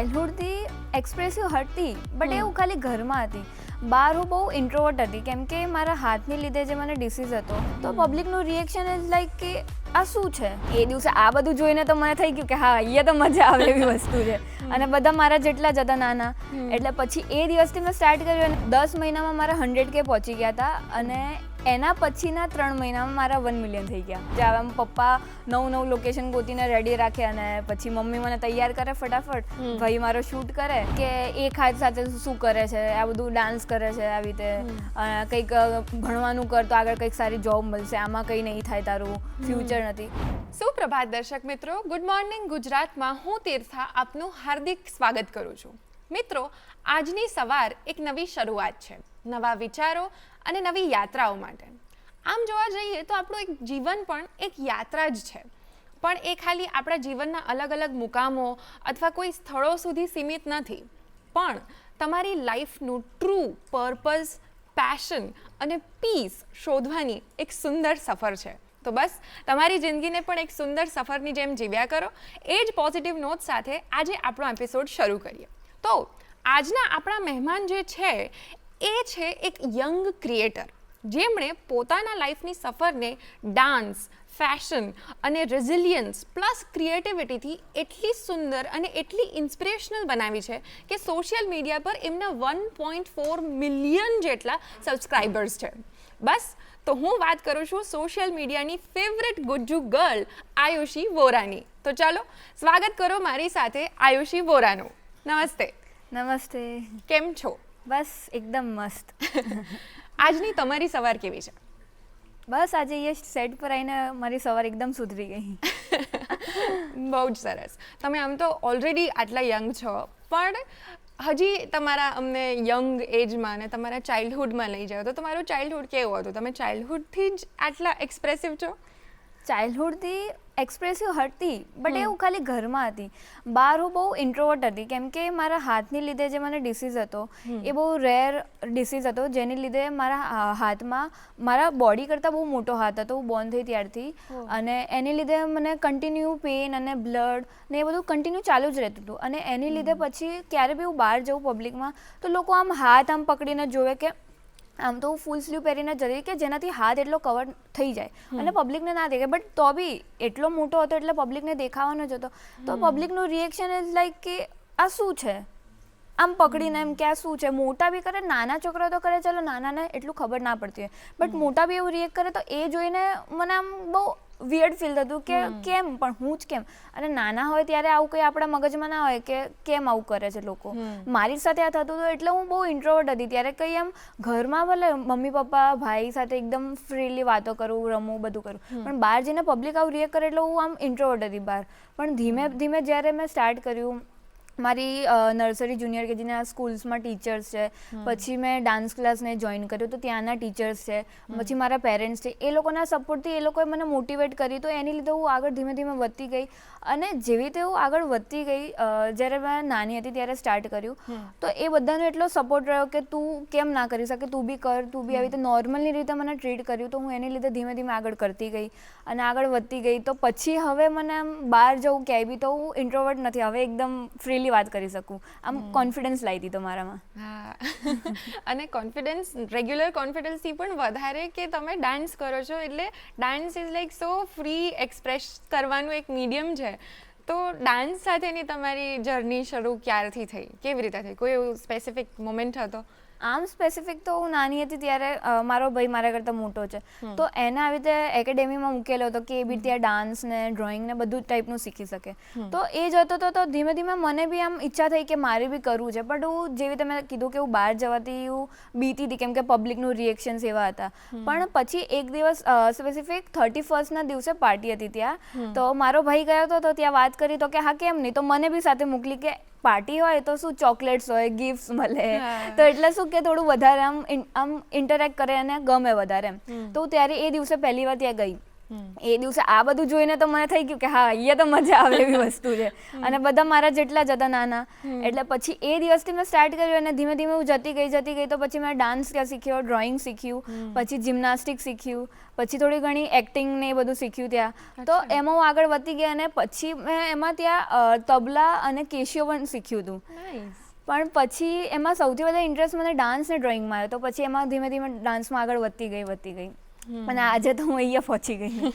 ચાઇલ્ડહુડથી expressive હતી but એવું ખાલી ઘરમાં હતી. બહાર હું બહુ ઇન્ટ્રોવર્ટ હતી કેમ કે મારા હાથની લીધે જે મને ડિસીઝ હતો તો પબ્લિકનું રિએક્શન ઇઝ લાઈક કે આ શું છે. એ દિવસે આ બધું જોઈને તો મને થઈ ગયું કે હા અહીંયા તો મજા આવે એવી વસ્તુ છે અને બધા મારા જેટલા જ હતા નાના. એટલે પછી એ દિવસથી મેં સ્ટાર્ટ કર્યું અને 10 મહિનામાં મારા 100K પહોંચી ગયા હતા અને એના પછીના 3 મહિનામાં મારા 1 મિલિયન થઈ ગયા. જ્યાં પપ્પા નવું લોકેશન ગોતીને રેડી રાખે અને પછી મમ્મી મને તૈયાર કરે ફટાફટ, ભાઈ મારો શૂટ કરે કે એક હાથ સાથે શું કરે છે, આ બધું ડાન્સ કરે છે આવી રીતે, કંઈક ભણવાનું કર તો આગળ કંઈક સારી જોબ મળશે, આમાં કંઈ નહીં થાય તારું ફ્યુચર નથી. સુપ્રભાત દર્શક મિત્રો, ગુડ મોર્નિંગ ગુજરાતમાં હું તીર્થા આપનું હાર્દિક સ્વાગત કરું છું. મિત્રો, આજની સવાર એક નવી શરૂઆત છે, નવા વિચારો અને નવી યાત્રાઓ માટે. આમ જોવા જઈએ તો આપણું એક જીવન પણ એક યાત્રા જ છે, પણ એ ખાલી આપણા જીવનના અલગ અલગ મુકામો અથવા કોઈ સ્થળો સુધી સીમિત નથી, પણ તમારી લાઈફનું ટ્રુ પર્પઝ, પેશન અને પીસ શોધવાની એક સુંદર સફર છે. તો બસ તમારી જિંદગીને પણ એક સુંદર સફરની જેમ જીવ્યા કરો. એ જ પોઝિટિવ નોટ સાથે આજે આપણો એપિસોડ શરૂ કરીએ. તો આજના આપણા મહેમાન જે છે એ છે એક યંગ ક્રિએટર, જેમણે પોતાના લાઈફની સફરને ડાન્સ, ફેશન અને રેઝિલિયન્સ પ્લસ ક્રિએટિવિટીથી એટલી સુંદર અને એટલી ઇન્સ્પિરેશનલ બનાવી છે કે સોશિયલ મીડિયા પર એમના 1.4 મિલિયન જેટલા સબસ્ક્રાઈબર્સ છે. બસ તો હું વાત કરું છું સોશિયલ મીડિયાની ફેવરેટ ગુજ્જુ ગર્લ આયુષી વોરાની. તો ચાલો સ્વાગત કરો મારી સાથે આયુષી વોરાનું. નમસ્તે. નમસ્તે. કેમ છો? બસ એકદમ મસ્ત. આજની તમારી સવાર કેવી છે? બસ આજે એ સેટ પર આવીને મારી સવાર એકદમ સુધરી ગઈ. બહુ જ સરસ. તમે આમ તો ઓલરેડી આટલા યંગ છો, પણ હજી તમારા અમને યંગ એજમાં ને તમારા ચાઇલ્ડહુડમાં લઈ જાઓ તો તમારું ચાઇલ્ડહુડ કેવું હતું? તમે ચાઇલ્ડહુડથી જ આટલા એક્સપ્રેસિવ છો? ચાઇલ્ડહુડથી એક્સપ્રેસિવ હતી બટ એવું ખાલી ઘરમાં હતી. બહાર હું બહુ ઇન્ટ્રોવર્ટ હતી કેમ કે મારા હાથની લીધે જે મને ડિસીઝ હતો એ બહુ રેર ડિસીઝ હતો, જેની લીધે મારા હાથમાં મારા બોડી કરતાં બહુ મોટો હાથ હતો. હું બોર્ન થઈ ત્યારથી અને એની લીધે મને કન્ટિન્યુ પેઇન અને બ્લડ ને એ બધું કન્ટિન્યુ ચાલુ જ રહેતું હતું. અને એની લીધે પછી ક્યારે બી હું બહાર જઉં પબ્લિકમાં તો લોકો આમ હાથ આમ પકડીને જોવે કે આમ તો હું ફૂલ સ્લીવ પહેરીને જતી કે જેનાથી હાથ એટલો કવર થઈ જાય અને પબ્લિકને ના દેખાય, બટ તો બી એટલો મોટો હતો એટલે પબ્લિકને દેખાવાનો જ હતો. તો પબ્લિકનું રિએક્શન ઇઝ લાઈક કે આ શું છે, આમ પકડીને એમ કે આ શું છે. મોટા બી કરે, નાના છોકરા તો કરે, ચલો નાનાને એટલું ખબર ના પડતી હોય, બટ મોટા બી એવું રિએક્ટ કરે તો એ જોઈને મને આમ બહુ વિયર્ડ ફીલ થતું કે કેમ, પણ હું જ કેમ. અને નાના હોય ત્યારે આવું કંઈ આપણા મગજમાં ના હોય કે કેમ આવું કરે છે લોકો. મારી સાથે આ થતું હતું એટલે હું બહુ ઇન્ટ્રોવર્ટ હતી. ત્યારે કંઈ એમ ઘરમાં ભલે મમ્મી પપ્પા ભાઈ સાથે એકદમ ફ્રીલી વાતો કરું, રમું, બધું કરું, પણ બહાર જઈને પબ્લિક આવું રિએક્ટ કરે એટલે હું આમ ઇન્ટ્રોવર્ટ હતી બહાર. પણ ધીમે ધીમે જ્યારે મેં સ્ટાર્ટ કર્યું, મારી નર્સરી જુનિયર કેજીના સ્કૂલ્સમાં ટીચર્સ છે, પછી મેં ડાન્સ ક્લાસને જોઈન કર્યું તો ત્યાંના ટીચર્સ છે, પછી મારા પેરેન્ટ્સ છે, એ લોકોના સપોર્ટથી એ લોકોએ મને મોટિવેટ કરી. તો એની લીધે હું આગળ ધીમે ધીમે વધતી ગઈ. અને જેવી રીતે હું આગળ વધતી ગઈ, જ્યારે મેં નાની હતી ત્યારે સ્ટાર્ટ કર્યું તો એ બધાનો એટલો સપોર્ટ રહ્યો કે તું કેમ ના કરી શકે, તું બી કર, તું બી આવી રીતે નોર્મલની રીતે મને ટ્રીટ કર્યું. તો હું એની લીધે ધીમે ધીમે આગળ કરતી ગઈ અને આગળ વધતી ગઈ. તો પછી હવે મને આમ બહાર જવું ક્યાંય બી તો હું ઇન્ટ્રોવર્ટ નથી, હવે એકદમ ફ્રીલી વાત કરી શકું. આમ કોન્ફિડન્સ લાવી દીધો મારામાં. હા, અને કોન્ફિડન્સ રેગ્યુલર કોન્ફિડન્સથી પણ વધારે કે તમે ડાન્સ કરો છો એટલે dance is like so free express કરવાનું એક મીડિયમ છે. તો ડાન્સ સાથેની તમારી જર્ની શરૂ ક્યારથી થઈ, કેવી રીતે થઈ, કોઈ એવું સ્પેસિફિક મોમેન્ટ હતો? આમ સ્પેસિફિક તો હું નાની હતી ત્યારે મારો ભાઈ મારા કરતાં મોટો છે તો એને આવી રીતે એકેડેમીમાં મૂકેલો હતો કે એ બી ત્યાં ડાન્સ ને ડ્રોઈંગ ને બધું જ ટાઈપનું શીખી શકે. તો એ જતો હતો તો ધીમે ધીમે મને બી આમ ઈચ્છા થઈ કે મારે બી કરવું છે. બટ હું જેવી રીતે મેં કીધું કે હું બહાર જવાથી હું બીતી હતી કેમ કે પબ્લિકનું રિએક્શન્સ એવા હતા. પણ પછી એક દિવસ સ્પેસિફિક 31st દિવસે પાર્ટી હતી ત્યાં, તો મારો ભાઈ ગયો હતો તો ત્યાં વાત કરી તો કે હા કેમ નહીં, તો મને બી સાથે મોકલી કે પાર્ટી હોય તો શું ચોકલેટ્સ હોય, ગિફ્ટ્સ મળે, તો એટલે શું કે થોડું વધારે આમ ઇન્ટરેક્ટ કરે અને ગમે વધારે એમ. તો ત્યારે એ દિવસે પહેલી વાર ત્યાં ગઈ એ દિવસે આ બધું જોઈને તો મને થઈ ગયું કે હા અહીંયા તો મજા આવે એવી વસ્તુ છે. અને બધા મારા જેટલા જ હતા નાના, એટલે પછી એ દિવસથી મેં સ્ટાર્ટ કર્યું અને ધીમે ધીમે હું જતી ગઈ તો પછી મેં ડાન્સ શીખ્યો, ડ્રોઈંગ શીખ્યું, પછી જિમ્નાસ્ટિક શીખ્યું, પછી થોડી ઘણી એક્ટિંગ ને એ બધું શીખ્યું ત્યાં. તો એમાં હું આગળ વધતી ગઈ અને પછી મેં એમાં ત્યાં તબલા અને કેશિયો પણ શીખ્યું હતું. પણ પછી એમાં સૌથી વધારે ઇન્ટરેસ્ટ મને ડાન્સ ને ડ્રોઈંગમાં આવ્યો, તો પછી એમાં ધીમે ધીમે ડાન્સમાં આગળ વધતી ગઈ અને આજે તો હું અહીંયા પહોંચી ગઈ.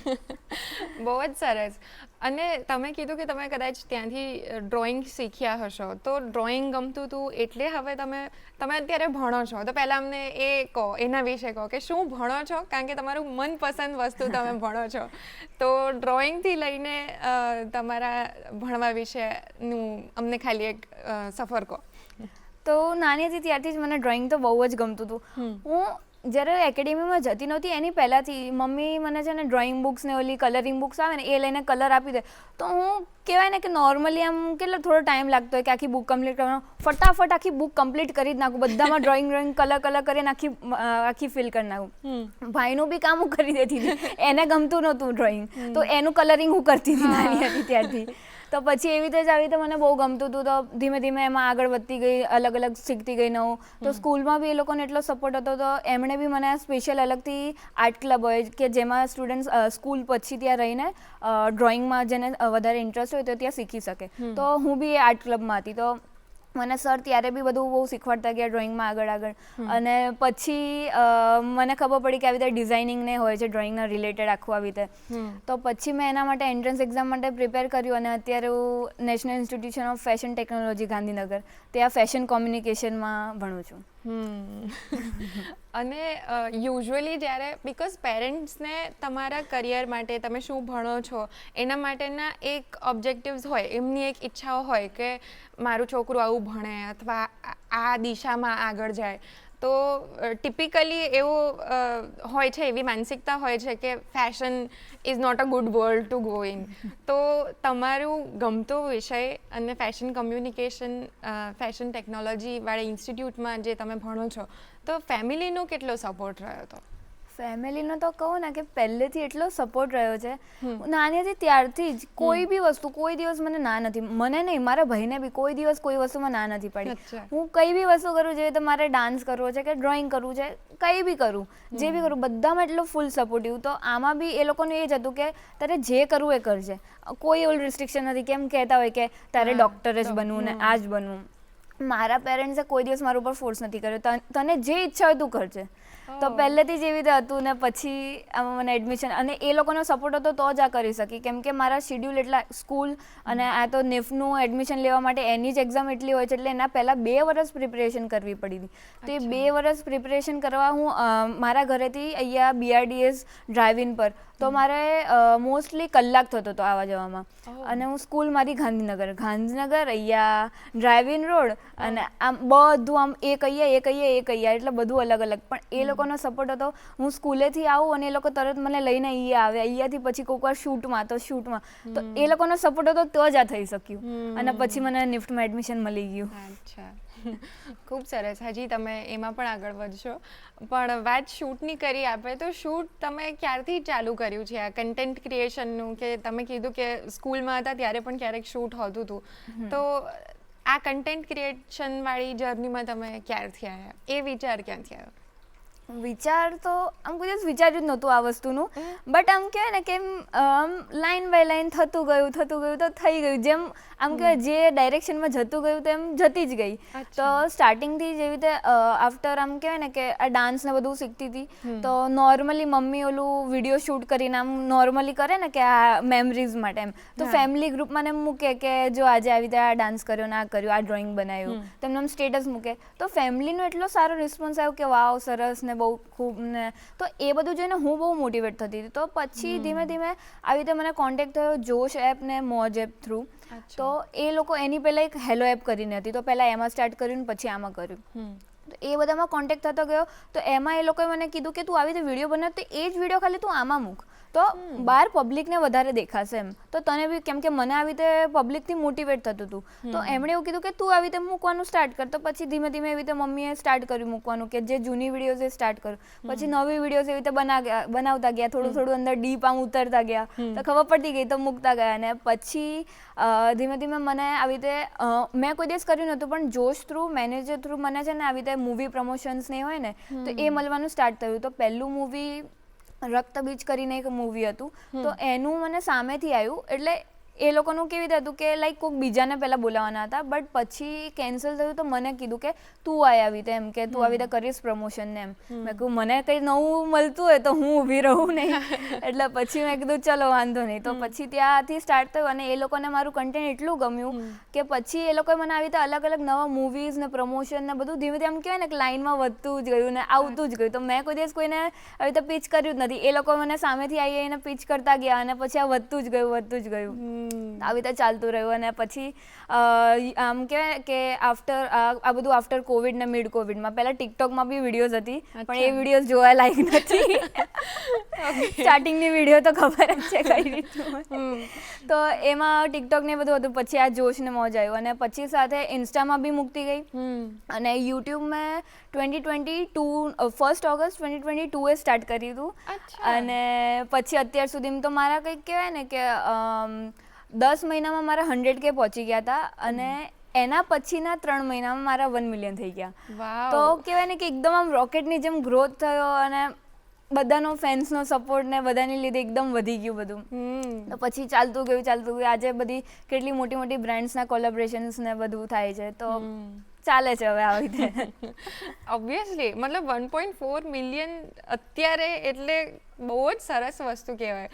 બહુ જ સરસ. અને તમે કીધું કે તમે કદાચ ત્યાંથી ડ્રોઈંગ શીખ્યા હશો, તો ડ્રોઈંગ ગમતું હતું એટલે હવે તમે અત્યારે ભણો છો, તો પહેલાં અમને એ કહો, એના વિશે કહો કે શું ભણો છો, કારણ કે તમારું મનપસંદ વસ્તુ તમે ભણો છો. તો ડ્રોઈંગથી લઈને તમારા ભણવા વિશેનું અમને ખાલી એક સફર કહો. તો નાની હતી ત્યારથી જ મને ડ્રોઈંગ તો બહુ જ ગમતું હતું. હું જ્યારે એકેડેમીમાં જતી નહોતી એની પહેલાંથી મમ્મી મને છે ને ડ્રોઈંગ બુક્સ ને ઓલી કલરિંગ બુક્સ આવે ને એ લઈને કલર આપી દે, તો હું કહેવાય ને કે નોર્મલી આમ કેટલો થોડો ટાઈમ લાગતો હોય કે આખી બુક કમ્પ્લીટ કરવાનો, ફટાફટ આખી બુક કમ્પ્લીટ કરી જ નાખું, બધામાં ડ્રોઈંગ કલર કરીને આખી ફિલ કરી નાખું. ભાઈનું બી કામ હું કરી દેતી હતી, એને ગમતું નહોતું ડ્રોઈંગ, તો એનું કલરિંગ હું કરતી હતી નાની હતી ત્યારથી. તો પછી એવી રીતે મને બહુ ગમતું હતું, તો ધીમે ધીમે એમાં આગળ વધતી ગઈ, અલગ અલગ શીખતી ગઈ નવું. તો સ્કૂલમાં બી એ લોકોને એટલો સપોર્ટ હતો, તો એમણે બી મને સ્પેશિયલ અલગથી આર્ટ ક્લબ હોય કે જેમાં સ્ટુડન્ટ્સ સ્કૂલ પછી ત્યાં રહીને ડ્રોઈંગમાં જેને વધારે ઇન્ટરેસ્ટ હોય તો ત્યાં શીખી શકે. તો હું બી એ આર્ટ ક્લબમાં હતી, તો મને સર ત્યારે બી બધું બહુ શીખવાડતા ગયા ડ્રોઈંગમાં આગળ. અને પછી મને ખબર પડી કે આવી રીતે ડિઝાઇનિંગ ને હોય છે ડ્રોઈંગના રિલેટેડ આખું આવી રીતે. તો પછી મેં એના માટે એન્ટ્રન્સ એક્ઝામ માટે પ્રિપેર કર્યું અને અત્યારે હું national institution of fashion technology Gandhinagar ત્યાં ફેશન કોમ્યુનિકેશનમાં ભણું છું. અને યુઝ્યુઅલી જ્યારે બીકોઝ પેરેન્ટ્સને તમારા કરિયર માટે તમે શું ભણો છો એના માટેના એક ઓબ્જેક્ટિવ્સ હોય, એમની એક ઈચ્છાઓ હોય કે મારું છોકરું આવું ભણે અથવા આ દિશામાં આગળ જાય. તો ટિપિકલી એવું હોય છે, એવી માનસિકતા હોય છે કે fashion is not a good world to go in. તો તમારું ગમતો વિષય અને ફેશન કમ્યુનિકેશન ફેશન ટેકનોલોજી વાળા ઇન્સ્ટિટ્યૂટમાં જે તમે ભણો છો, તો ફેમિલીનો કેટલો સપોર્ટ રહ્યો હતો? ફેમિલીનો તો કહું ને કે પહેલેથી એટલો સપોર્ટ રહ્યો છે. નાની હતી ત્યારથી જ કોઈ બી વસ્તુ કોઈ દિવસ મને ના નથી, મને નહીં મારા ભાઈને બી કોઈ દિવસ કોઈ વસ્તુમાં ના નથી પડી. હું કઈ બી વસ્તુ કરું, જેવી રીતે મારે ડાન્સ કરવો છે કે ડ્રોઈંગ કરવું છે, કંઈ બી કરું, જે બી કરું, બધામાં એટલો ફૂલ સપોર્ટિવ. તો આમાં બી એ લોકોનું એ જ હતું કે તારે જે કરવું એ કરજે, કોઈ એવું રિસ્ટ્રિક્શન નથી. કેમ કહેતા હોય કે તારે ડૉક્ટર જ બનવું ને આ જ બનવું. મારા પેરેન્ટ્સે કોઈ દિવસ મારા ઉપર ફોર્સ નથી કર્યો, તને જે ઈચ્છા હોય તું કરજે. તો પહેલેથી જ એવી રીતે હતું ને પછી આમાં મને એડમિશન અને એ લોકોનો સપોર્ટ હતો તો જ આ કરી શકી, કેમ કે મારા શિડ્યુલ એટલા સ્કૂલ અને આ તો નિફ્ટનું એડમિશન લેવા માટે એની જ એક્ઝામ એટલી હોય છે, એટલે એના પહેલાં 2 વર્ષ પ્રિપરેશન કરવી પડી હતી. તો એ 2 વર્ષ પ્રિપરેશન કરવા હું મારા ઘરેથી અહીંયા BRDS ડ્રાઇવ ઇન પર, તો મારે મોસ્ટલી કલાક થતો હતો આવવા જવામાં. અને હું સ્કૂલ મારી ગાંધીનગર અહીંયા ડ્રાઇવ ઇન રોડ અને આમ બધું આમ એક અહીંયા એટલે બધું અલગ અલગ. પણ એ લોકોનો સપોર્ટ હતો. હું સ્કૂલેથી આવું અને એ લોકો તરત મને લઈને અહીંયા આવે, અહીંયાથી પછી કોઈક વાર શૂટમાં તો એ લોકોનો સપોર્ટ હતો તો જ આ થઈ શક્યું અને પછી મને નિફ્ટમાં એડમિશન મળી ગયું. અચ્છા, ખૂબ સરસ. હજી તમે એમાં પણ આગળ વધશો. પણ વાત શૂટની કરી આપે, તો શૂટ તમે ક્યારથી ચાલુ કર્યું છે આ કન્ટેન્ટ ક્રિએશનનું? કે તમે કીધું કે સ્કૂલમાં હતા ત્યારે પણ ક્યારેક શૂટ હોતું હતું, તો આ કન્ટેન્ટ ક્રિએશન વાળી જર્નીમાં તમે ક્યારથી આવ્યા? એ વિચાર ક્યાંથી આવ્યો? વિચાર તો આમ કોઈ દિવસ વિચાર્યું જ નહોતું આ વસ્તુનું, બટ આમ કહેવાય ને કે લાઈન બાય લાઈન થતું ગયું તો થઈ ગયું. જેમ આમ કહેવાય જે ડાયરેક્શનમાં જતું ગયું તેમ જતી જ ગઈ. તો સ્ટાર્ટિંગથી જેવી રીતે આફ્ટર આમ કહેવાય ને કે આ ડાન્સ ને બધું શીખતી હતી, તો નોર્મલી મમ્મી ઓલું વિડીયો શૂટ કરીને આમ નોર્મલી કરે ને કે આ મેમરીઝ માટે એમ, તો ફેમિલી ગ્રુપમાં એમ મૂકે કે જો આજે આવી રીતે આ ડાન્સ કર્યો ને આ કર્યું, આ ડ્રોઈંગ બનાવ્યું, તેમનું આમ સ્ટેટસ મૂકે. તો ફેમિલીનો એટલો સારો રિસ્પોન્સ આવ્યો કે વાવ સરસ ને બહુ ખૂબ ને. તો એ બધું જોઈને હું બહુ મોટિવેટ થતી હતી. તો પછી ધીમે ધીમે આવી રીતે મને કોન્ટેક્ટ થયો જોશ એપ ને મોજ એપ થ્રુ. તો એ લોકો એની પહેલાં એક હેલો એપ કરીને હતી, તો પહેલાં એમાં સ્ટાર્ટ કર્યું ને પછી આમાં કર્યું. તો એ બધામાં કોન્ટેક્ટ થતો ગયો. તો એમાં એ લોકોએ મને કીધું કે તું આવી રીતે વિડીયો બનાવ, તો એ જ વિડીયો ખાલી તું આમાં મૂક. તો બહાર પબ્લિકને વધારે દેખાશે એમ. તો તને બી કેમ કે મને આવી રીતે પબ્લિકથી મોટિવેટ થતું હતું તો એમણે એવું કીધું કે તું આવી રીતે મૂકવાનું સ્ટાર્ટ કર. તો પછી ધીમે ધીમે એવી રીતે મમ્મીએ સ્ટાર્ટ કર્યું મૂકવાનું કે જે જૂની વિડીયોઝ એ સ્ટાર્ટ કર્યું. પછી નવી વિડીયોઝ એવી રીતે બનાવતા ગયા, થોડું અંદર ડીપ આમ ઉતરતા ગયા તો ખબર પડતી ગઈ તો મૂકતા ગયા. અને પછી ધીમે ધીમે મને આવી રીતે મેં કોઈ દિવસ કર્યું નહોતું પણ જોશ થ્રુ મેનેજર થ્રુ મને છે ને આવી રીતે મૂવી પ્રમોશન્સ ને હોય ને તો એ મળવાનું સ્ટાર્ટ થયું. તો પહેલું મૂવી રક્ત બીજ કરીને એક મૂવી હતું તો એનું મને સામેથી આવ્યું. એટલે એ લોકોનું કેવી રીતે હતું કે લાઈક કોઈક બીજાને પહેલાં બોલાવવાના હતા બટ પછી કેન્સલ થયું તો મને કીધું કે તું આવી રીતે એમ કે તું આવી રીતે કરીશ પ્રમોશન ને એમ. મેં કહ્યું મને કંઈ નવું મળતું હોય તો હું ઊભી રહું નહીં. એટલે પછી મેં કીધું ચલો વાંધો નહીં. તો પછી ત્યાંથી સ્ટાર્ટ થયું અને એ લોકોને મારું કન્ટેન્ટ એટલું ગમ્યું કે પછી એ લોકોએ મને આવી રીતે અલગ અલગ નવા મૂવીઝ ને પ્રમોશન ને બધું ધીમે ધીમે આમ કહેવાય ને કે લાઇનમાં વધતું જ ગયું ને આવતું જ ગયું. તો મેં કોઈ દિવસ કોઈને આવી રીતે પીચ કર્યું જ નથી. એ લોકો મને સામેથી આવીને પીચ કરતા ગયા અને પછી આ વધતું જ ગયું. આવી રીતે ચાલતું રહ્યું. અને પછી આમ કહેવાય કે આ બધું આફ્ટર કોવિડ ને મિડ કોવિડમાં પહેલાં ટિકટોકમાં બી વિડીયોઝ હતી પણ એ વિડીયોઝ જોવા લાયક નથી. સ્ટાર્ટિંગની વિડીયો તો ખબર જ છે કઈ રીતનું. તો એમાં ટિકટોક ને બધું હતું. પછી આ જોશ ને મોજ આવ્યું અને પછી સાથે ઇન્સ્ટામાં બી મૂકતી ગઈ અને યુટ્યુબ મેં 2022 1 ઓગસ્ટ 2022 એ સ્ટાર્ટ કર્યું હતું. અને પછી અત્યાર સુધીમાં તો મારા કંઈક કહેવાય ને કે 10 મહિનામાં મારા 100K પહોંચી ગયા હતા અને એના પછીના 3 મહિનામાં મારા 1 મિલિયન થઈ ગયા. તો કહેવાય ને કે એકદમ આમ રોકેટની જેમ ગ્રોથ થયો અને બધાનો ફેન્સનો સપોર્ટ ને બધાની લીધે એકદમ વધી ગયું બધું. તો પછી ચાલતું ગયું. આજે બધી કેટલી મોટી મોટી બ્રાન્ડ્સના કોલેબોરેશન્સ ને બધું થાય છે તો ચાલે છે હવે આવી રીતે. ઓબ્વિયસલી મતલબ 1.4 મિલિયન અત્યારે એટલે બહુ જ સરસ વસ્તુ કહેવાય.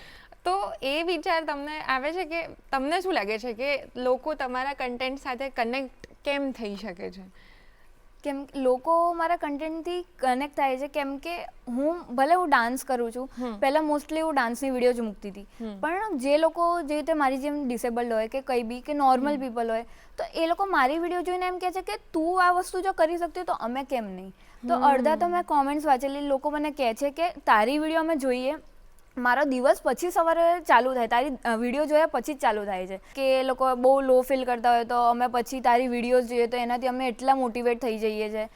તો એ વિચાર તમને આવે છે કે તમને શું લાગે છે કે લોકો તમારા કન્ટેન્ટ સાથે કનેક્ટ કેમ થઈ શકે છે? કેમ લોકો મારા કન્ટેન્ટથી કનેક્ટ થાય છે કેમ કે ભલે હું ડાન્સ કરું છું. પહેલાં મોસ્ટલી હું ડાન્સની વિડીયો જ મૂકતી હતી પણ જે લોકો જે રીતે મારી જેમ ડિસેબલ્ડ હોય કે કંઈ બી કે નોર્મલ પીપલ હોય તો એ લોકો મારી વિડીયો જોઈને એમ કહે છે કે તું આ વસ્તુ જો કરી શકતી તો અમે કેમ નહીં. તો અડધા તો મેં કોમેન્ટ્સ વાંચેલી લોકો મને કહે છે કે તારી વિડીયો અમે જોઈએ મારો દિવસ પછી સવારે ચાલુ થાય, તારી વિડીયો જોયા પછી જ ચાલુ થાય છે. કે એ લોકો બહુ લો ફીલ કરતા હોય તો અમે પછી તારી વિડીયોઝ જોઈએ તો એનાથી અમે એટલા મોટિવેટ થઈ જઈએ છીએ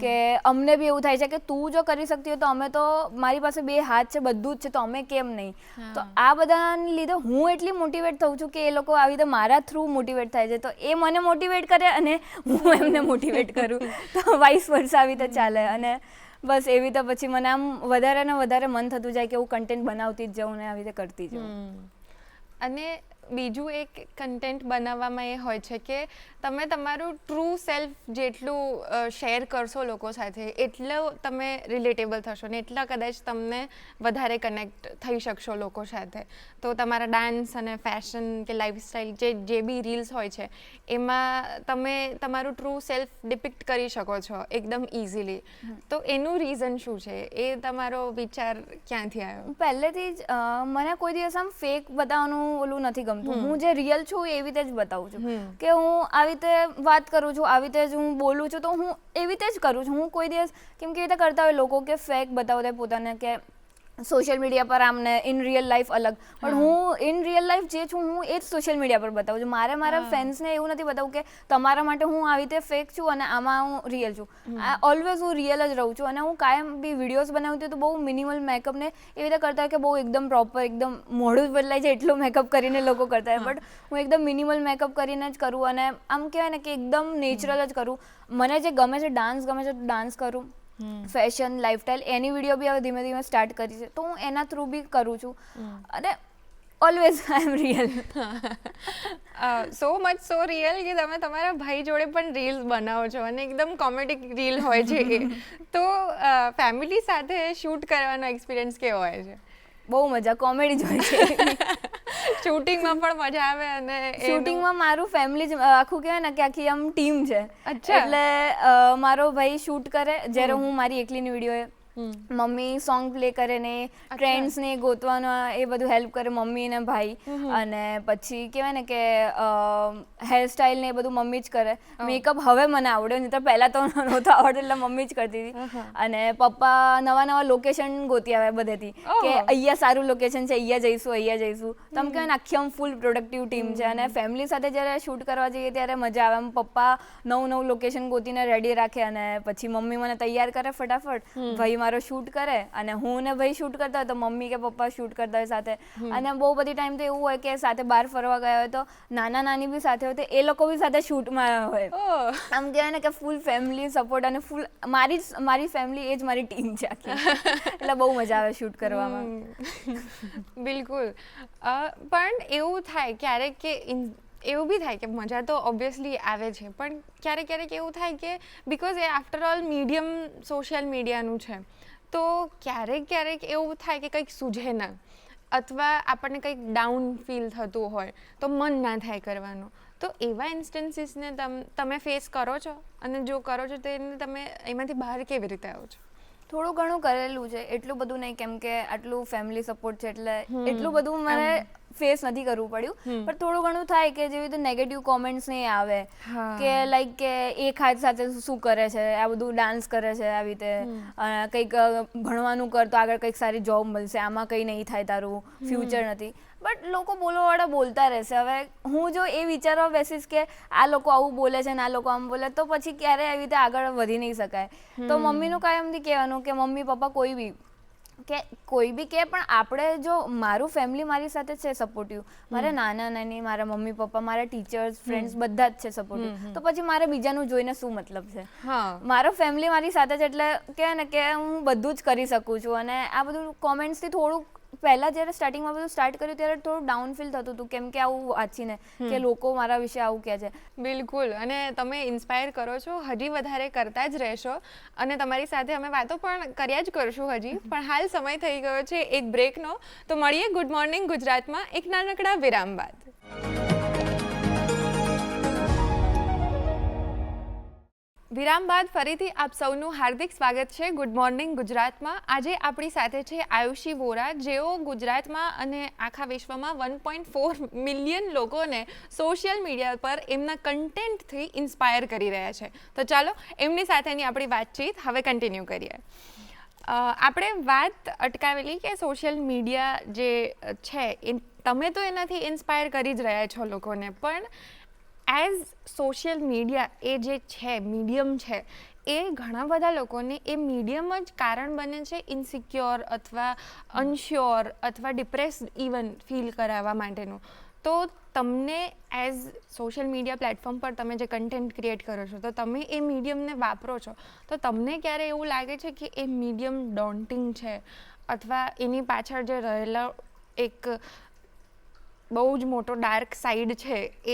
કે અમને બી એવું થાય છે કે તું જો કરી શકતી હોય તો અમે તો મારી પાસે 2 હાથ છે બધું જ છે તો અમે કેમ નહીં. તો આ બધાને લીધે હું એટલી મોટિવેટ થઉં છું કે એ લોકો આવી રીતે મારા થ્રુ મોટિવેટ થાય છે. તો એ મને મોટિવેટ કરે અને હું એમને મોટિવેટ કરું તો વાઇસ વર્સા આવી રીતે ચાલે. અને બસ એવી રીતે પછી મને આમ વધારે ને વધારે મન થતું જાય કે હું કન્ટેન્ટ બનાવતી જ જાઉં ને આવી રીતે કરતી જાઉં. અને બીજું એક કન્ટેન્ટ બનાવવામાં એ હોય છે કે તમે તમારું ટ્રુ સેલ્ફ જેટલું શેર કરશો લોકો સાથે એટલું તમે રિલેટેબલ થશો ને એટલા કદાચ તમને વધારે કનેક્ટ થઈ શકશો લોકો સાથે. તો તમારા ડાન્સ અને ફેશન કે લાઈફસ્ટાઈલ જે બી રીલ્સ હોય છે એમાં તમે તમારું ટ્રુ સેલ્ફ ડિપિક્ટ કરી શકો છો એકદમ ઇઝીલી. તો એનું રીઝન શું છે? એ તમારો વિચાર ક્યાંથી આવ્યો? પહેલેથી જ મને કોઈ દિવસ આમ ફેક બતાવવાનું ઓલું નથી ગમતું. હું જે રિયલ છું એવી રીતે જ બતાવું છું કે હું આવી રીતે વાત કરું છું, આવી રીતે જ હું બોલું છું તો હું એવી રીતે જ કરું છું. હું કોઈ દિવસ કેમ કે એવી રીતે કરતા હોય લોકો કે ફેક બતાવતા પોતાને કે સોશિયલ મીડિયા પર આમને ઇન રિયલ લાઈફ અલગ પણ હું ઇન રિયલ લાઈફ જે છું હું એ જ સોશિયલ મીડિયા પર બતાવું છું. મારા ફેન્સને એવું નથી બતાવું કે તમારા માટે હું આવી રીતે ફેક છું અને આમાં હું રિયલ છું. ઓલવેઝ હું રિયલ જ રહું છું. અને હું કાયમ બી વિડીયોઝ બનાવતી હોય તો બહુ મિનિમલ મેકઅપને એવી રીતે કરતા હોય કે બહુ એકદમ પ્રોપર એકદમ મોઢું જ બદલાય છે એટલું મેકઅપ કરીને લોકો કરતા હોય બટ હું એકદમ મિનિમલ મેકઅપ કરીને જ કરું અને આમ કહેવાય ને કે એકદમ નેચરલ જ કરું. મને જે ગમે છે ડાન્સ ગમે છે ડાન્સ કરું, ફેશન લાઈફસ્ટાઈલ એની વિડીયો બી હવે ધીમે ધીમે સ્ટાર્ટ કરી છે તો હું એના થ્રુ બી કરું છું. અને always I am real. So much so real કે તમે તમારા ભાઈ જોડે પણ રીલ્સ બનાવો છો અને એકદમ કોમેડિક રીલ હોય છે એ. તો ફેમિલી સાથે શૂટ કરવાનો એક્સપિરિયન્સ કેવો હોય છે? બહુ મજા, કોમેડી જ હોય છે. શૂટિંગમાં પણ મજા આવે અને શૂટિંગમાં મારું ફેમિલી જ આખું કહેવાય ને કે આખી આમ ટીમ છે. એટલે મારો ભાઈ શૂટ કરે જ્યારે હું મારી એકલીની વિડીયો મમ્મી સોંગ પ્લે કરે ને ટ્રેન્ડ્સ ને ગોતવાનો એ બધું હેલ્પ કરે મમ્મી ને ભાઈ. અને પછી કહેવાય ને કે હેરસ્ટાઈલ ને એ બધું મમ્મી જ કરે. મેકઅપ હવે મને આવડ્યો, નહીં તો પહેલાં તો નહોતો આવડતો, એટલે મમ્મી જ કરતી હતી. અને પપ્પા નવા લોકેશન ગોતી આવે બધેથી કે અહીંયા સારું લોકેશન છે, અહીંયા જઈશું. તો આમ કહેવાય ને આખી આમ ફૂલ પ્રોડક્ટિવ ટીમ છે. અને ફેમિલી સાથે જ્યારે શૂટ કરવા જઈએ ત્યારે મજા આવે. આમ પપ્પા નવું લોકેશન ગોતીને રેડી રાખે અને પછી મમ્મી મને તૈયાર કરે ફટાફટ, ભાઈ મારો શૂટ કરે અને હું ને ભાઈ શૂટ કરતા હોય તો મમ્મી કે પપ્પા શૂટ કરતા હોય સાથે. અને બહુ બધી ટાઈમ તો એવું હોય કે સાથે બહાર ફરવા ગયા હોય તો નાની બી સાથે હોય તો એ લોકો બી સાથે શૂટમાં હોય. આમ કહેવાય ને કે ફૂલ ફેમિલી સપોર્ટ અને ફૂલ મારી ફેમિલી એ જ મારી ટીમ છે આખી. એટલે બહુ મજા આવે શૂટ કરવામાં. બિલકુલ. પણ એવું થાય ક્યારેક કે એવું બી થાય કે મજા તો ઓબ્વિયસલી આવે છે, પણ ક્યારેક એવું થાય કે બિકોઝ એ આફ્ટર ઓલ મીડિયમ સોશિયલ મીડિયાનું છે, તો ક્યારેક એવું થાય કે કંઈક સૂઝે ના, અથવા આપણને કંઈક ડાઉન ફીલ થતું હોય તો મન ના થાય કરવાનું. તો એવા ઇન્સ્ટન્સીસને તમે ફેસ કરો છો, અને જો કરો છો તો એને તમે એમાંથી બહાર કેવી રીતે આવો છો? થોડું ઘણું કરેલું છે, એટલું બધું નહીં, કેમ કે આટલું ફેમિલી સપોર્ટ છે એટલે એટલું બધું મને ફેસ નથી કરવું પડ્યું. પણ થોડું ઘણું થાય કે જેવી રીતે નેગેટિવ કોમેન્ટ્સ ને આવે કે લાઈક કે એક હાથ સાથે શું કરે છે, આ બધું ડાન્સ કરે છે, આવી રીતે કંઈક ભણવાનું કર તો આગળ કંઈક સારી જોબ મળશે, આમાં કંઈ નહીં થાય, તારું ફ્યુચર નથી. બટ લોકો બોલવાવાળા બોલતા રહેશે. હવે હું જો એ વિચારવા બેસીશ કે આ લોકો આવું બોલે છે ને આ લોકો આમ બોલે, તો પછી ક્યારેય આવી રીતે આગળ વધી નહીં શકાય. તો મમ્મીનું કાયમથી કહેવાનું કે મમ્મી પપ્પા કોઈ બી કે પણ આપણે જો મારું ફેમિલી મારી સાથે છે સપોર્ટિવ, મારા નાની મારા મમ્મી પપ્પા, મારા ટીચર્સ, ફ્રેન્ડ્સ બધા જ છે સપોર્ટિવ, તો પછી મારે બીજાનું જોઈને શું મતલબ છે? મારો ફેમિલી મારી સાથે છે એટલે કે ને કે હું બધું જ કરી શકું છું. અને આ બધું કોમેન્ટ્સથી થોડુંક પહેલાં જ્યારે સ્ટાર્ટિંગમાં બધું સ્ટાર્ટ કર્યું ત્યારે થોડું ડાઉન ફીલ થતું હતું, કેમ કે આવું વાંચીને કે લોકો મારા વિશે આવું કહે છે. બિલકુલ. અને તમે ઇન્સ્પાયર કરો છો, હજી વધારે કરતા જ રહેશો, અને તમારી સાથે અમે વાતો પણ કર્યા જ કરશું હજી. પણ હાલ સમય થઈ ગયો છે એક બ્રેકનો, તો મળીએ ગુડ મોર્નિંગ ગુજરાતમાં એક નાનકડા વિરામ બાદ. વિરામ બાદ ફરીથી આપ સૌનું હાર્દિક સ્વાગત છે ગુડ મોર્નિંગ ગુજરાતમાં. આજે આપણી સાથે છે આયુષી વોરા, જેઓ ગુજરાતમાં અને આખા વિશ્વમાં 1.4 મિલિયન લોકોને સોશિયલ મીડિયા પર એમના કન્ટેન્ટથી ઇન્સ્પાયર કરી રહ્યા છે. તો ચાલો એમની સાથેની આપણી વાતચીત હવે કન્ટિન્યુ કરીએ. આપણે વાત અટકાવેલી કે સોશિયલ મીડિયા જે છે તમે તો એનાથી ઇન્સ્પાયર કરી જ રહ્યા છો લોકોને, પણ એઝ સોશિયલ મીડિયા એ જે છે મીડિયમ છે, એ ઘણા બધા લોકોને એ મીડિયમ જ કારણ બને છે ઇનસિક્યોર અથવા અનશ્યોર અથવા ડિપ્રેસ ઇવન ફીલ કરાવવા માટેનું. તો તમને એઝ સોશિયલ મીડિયા પ્લેટફોર્મ પર તમે જે કન્ટેન્ટ ક્રિએટ કરો છો, તો તમે એ મીડિયમને વાપરો છો, તો તમને ક્યારે એવું લાગે છે કે એ મીડિયમ ડોન્ટિંગ છે, અથવા એની પાછળ જે રહેલો એક બહુ જ મોટો ડાર્ક સાઈડ છે એ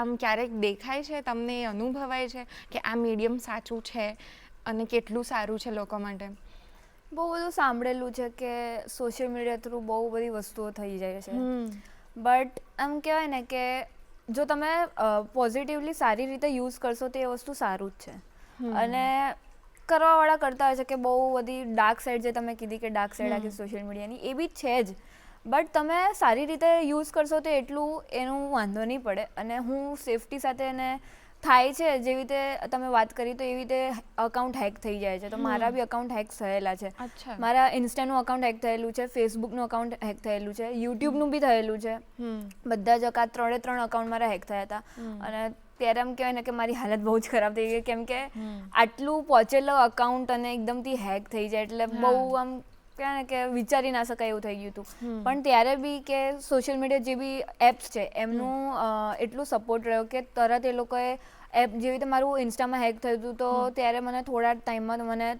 આમ ક્યારેક દેખાય છે તમને, એ અનુભવાય છે કે આ મીડિયમ સાચું છે અને કેટલું સારું છે લોકો માટે? બહુ બધું સાંભળેલું છે કે સોશિયલ મીડિયા થ્રુ બહુ બધી વસ્તુઓ થઈ જાય છે, બટ આમ કહેવાય ને કે જો તમે પોઝિટિવલી સારી રીતે યુઝ કરશો તો એ વસ્તુ સારું જ છે. અને કરવાવાળા કરતા હોય છે કે બહુ બધી ડાર્ક સાઈડ, જે તમે કીધી કે ડાર્ક સાઈડ આખી સોશિયલ મીડિયાની, એ બી છે જ. બટ તમે સારી રીતે યુઝ કરશો તો એટલું એનું વાંધો નહીં પડે. અને હું સેફટી સાથે એને થાય છે, જેવી રીતે તમે વાત કરી તો એવી રીતે અકાઉન્ટ હેક થઈ જાય છે. તો મારા બી અકાઉન્ટ હેક થયેલા છે. મારા ઇન્સ્ટાનું અકાઉન્ટ હેક થયેલું છે, ફેસબુકનું અકાઉન્ટ હેક થયેલું છે, યુટ્યુબનું બી થયેલું છે. બધા જ ત્રણે અકાઉન્ટ મારા હેક થયા હતા. અને ત્યારે એમ કહેવાય ને કે મારી હાલત બહુ જ ખરાબ થઈ ગઈ, કેમ કે આટલું પહોંચેલો અકાઉન્ટ અને એકદમથી હેક થઈ જાય એટલે બહુ આમ કહેવાય ને કે વિચારી ના શકાય એવું થઈ ગયું હતું. પણ ત્યારે બી કે સોશિયલ મીડિયા જે બી એપ્સ છે એમનું એટલું સપોર્ટ રહ્યો કે તરત એ લોકોએ એપ, જેવી રીતે મારું ઇન્સ્ટામાં હેક થયું હતું તો ત્યારે મને થોડા ટાઈમમાં મને